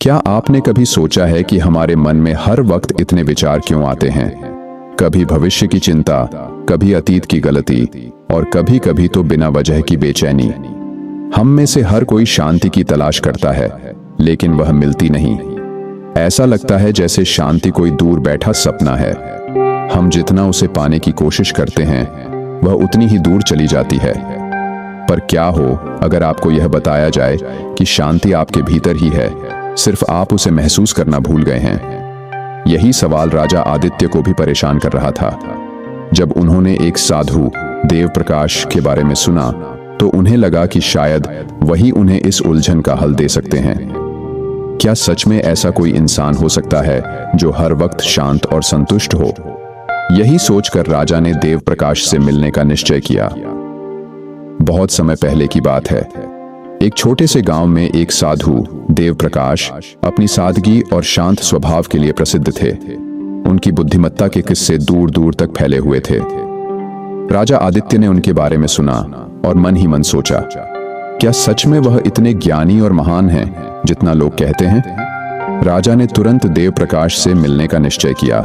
क्या आपने कभी सोचा है कि हमारे मन में हर वक्त इतने विचार क्यों आते हैं? कभी भविष्य की चिंता, कभी अतीत की गलती और कभी कभी तो बिना वजह की बेचैनी। हम में से हर कोई शांति की तलाश करता है, लेकिन वह मिलती नहीं। ऐसा लगता है जैसे शांति कोई दूर बैठा सपना है। हम जितना उसे पाने की कोशिश करते हैं, वह उतनी ही दूर चली जाती है। पर क्या हो अगर आपको यह बताया जाए कि शांति आपके भीतर ही है, सिर्फ आप उसे महसूस करना भूल गए हैं। यही सवाल राजा आदित्य को भी परेशान कर रहा था। जब उन्होंने एक साधु देव प्रकाश के बारे में सुना, तो उन्हें लगा कि शायद वही उन्हें इस उलझन का हल दे सकते हैं। क्या सच में ऐसा कोई इंसान हो सकता है जो हर वक्त शांत और संतुष्ट हो? यही सोचकर राजा ने देव प्रकाश से मिलने का निश्चय किया। बहुत समय पहले की बात है। एक छोटे से गांव में एक साधु देव प्रकाश अपनी सादगी और शांत स्वभाव के लिए प्रसिद्ध थे। उनकी बुद्धिमत्ता के किस्से दूर दूर तक फैले हुए थे। राजा आदित्य ने उनके बारे में सुना और मन ही मन सोचा, क्या सच में वह इतने ज्ञानी और महान हैं जितना लोग कहते हैं? राजा ने तुरंत देव प्रकाश से मिलने का निश्चय किया।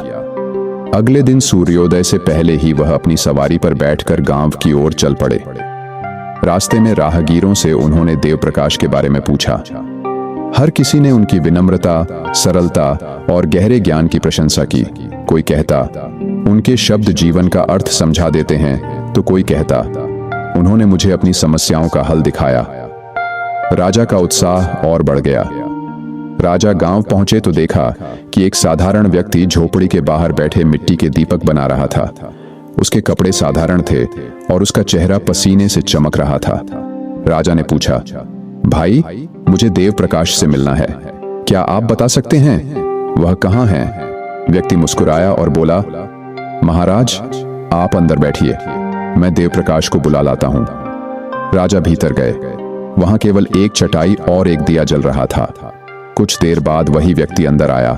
अगले दिन सूर्योदय से पहले ही वह अपनी सवारी पर बैठकर गांव की ओर चल पड़े। रास्ते में राहगीरों से उन्होंने देव प्रकाश के बारे में पूछा। हर किसी ने उनकी विनम्रता, सरलता और गहरे ज्ञान की प्रशंसा की। कोई कहता, उनके शब्द जीवन का अर्थ समझा देते हैं, तो कोई कहता, उन्होंने मुझे अपनी समस्याओं का हल दिखाया। राजा का उत्साह और बढ़ गया। राजा गांव पहुंचे तो देखा कि एक साधारण व्यक्ति झोपड़ी के बाहर बैठे मिट्टी के दीपक बना रहा था। उसके कपड़े साधारण थे और उसका चेहरा पसीने से चमक रहा था। राजा ने पूछा, भाई, मुझे देव प्रकाश से मिलना है, क्या आप बता सकते हैं वह कहाँ है? व्यक्ति मुस्कुराया और बोला, महाराज, आप अंदर बैठिए, मैं देव प्रकाश को बुला लाता हूं। राजा भीतर गए। वहां केवल एक चटाई और एक दिया जल रहा था। कुछ देर बाद वही व्यक्ति अंदर आया,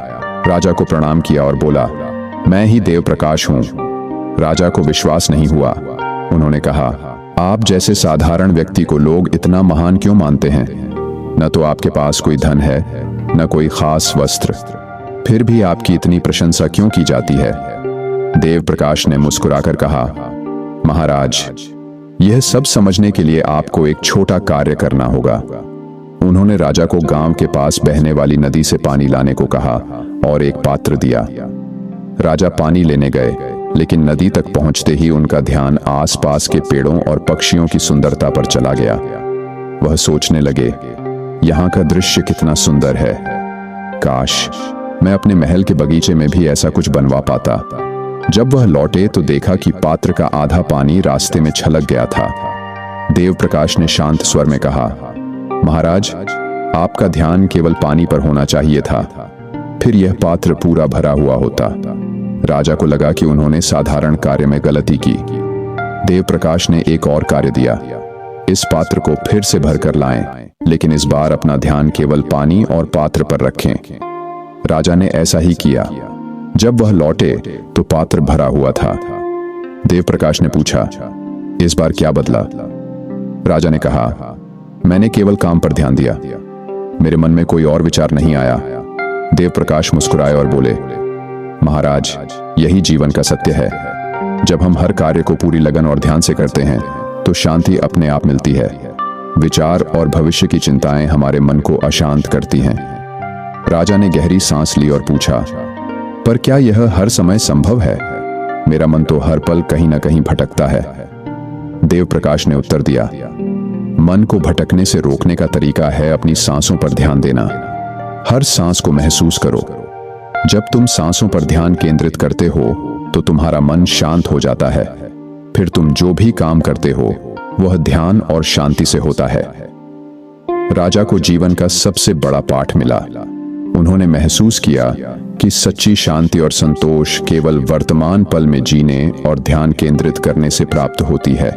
राजा को प्रणाम किया और बोला, मैं ही देव प्रकाश हूं। राजा को विश्वास नहीं हुआ। उन्होंने कहा, आप जैसे साधारण व्यक्ति को लोग इतना महान क्यों मानते हैं? न तो आपके पास कोई धन है, न कोई खास वस्त्र, फिर भी आपकी इतनी प्रशंसा क्यों की जाती है? देव प्रकाश ने मुस्कुराकर कहा, महाराज, यह सब समझने के लिए आपको एक छोटा कार्य करना होगा। उन्होंने राजा को गांव के पास बहने वाली नदी से पानी लाने को कहा और एक पात्र दिया। राजा पानी लेने गए, लेकिन नदी तक पहुंचते ही उनका ध्यान आसपास के पेड़ों और पक्षियों की सुंदरता पर चला गया। वह सोचने लगे, यहाँ का दृश्य कितना सुंदर है। काश मैं अपने महल के बगीचे में भी ऐसा कुछ बनवा पाता। जब वह लौटे तो देखा कि पात्र का आधा पानी रास्ते में छलक गया था। देव प्रकाश ने शांत स्वर में कहा, महाराज, आपका ध्यान केवल पानी पर होना चाहिए था, फिर यह पात्र पूरा भरा हुआ होता। राजा को लगा कि उन्होंने साधारण कार्य में गलती की। देव प्रकाश ने एक और कार्य दिया, इस पात्र को फिर से भरकर लाएं, लेकिन इस बार अपना ध्यान केवल पानी और पात्र पर रखें। राजा ने ऐसा ही किया। जब वह लौटे तो पात्र भरा हुआ था। देव प्रकाश ने पूछा, इस बार क्या बदला? राजा ने कहा, मैंने केवल काम पर ध्यान दिया, मेरे मन में कोई और विचार नहीं आया। देव प्रकाश मुस्कुराए और बोले, महाराज, यही जीवन का सत्य है। जब हम हर कार्य को पूरी लगन और ध्यान से करते हैं, तो शांति अपने आप मिलती है। विचार और भविष्य की चिंताएं हमारे मन को अशांत करती हैं। राजा ने गहरी सांस ली और पूछा, पर क्या यह हर समय संभव है? मेरा मन तो हर पल कहीं ना कहीं भटकता है। देव प्रकाश ने उत्तर दिया, मन को भटकने से रोकने का तरीका है अपनी सांसों पर ध्यान देना। हर सांस को महसूस करो। जब तुम सांसों पर ध्यान केंद्रित करते हो, तो तुम्हारा मन शांत हो जाता है। फिर तुम जो भी काम करते हो, वह ध्यान और शांति से होता है। राजा को जीवन का सबसे बड़ा पाठ मिला। उन्होंने महसूस किया कि सच्ची शांति और संतोष केवल वर्तमान पल में जीने और ध्यान केंद्रित करने से प्राप्त होती है।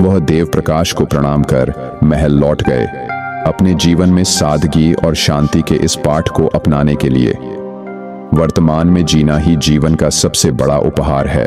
वह देव प्रकाश को प्रणाम कर महल लौट गए, अपने जीवन में सादगी और शांति के इस पाठ को अपनाने के लिए। वर्तमान में जीना ही जीवन का सबसे बड़ा उपहार है।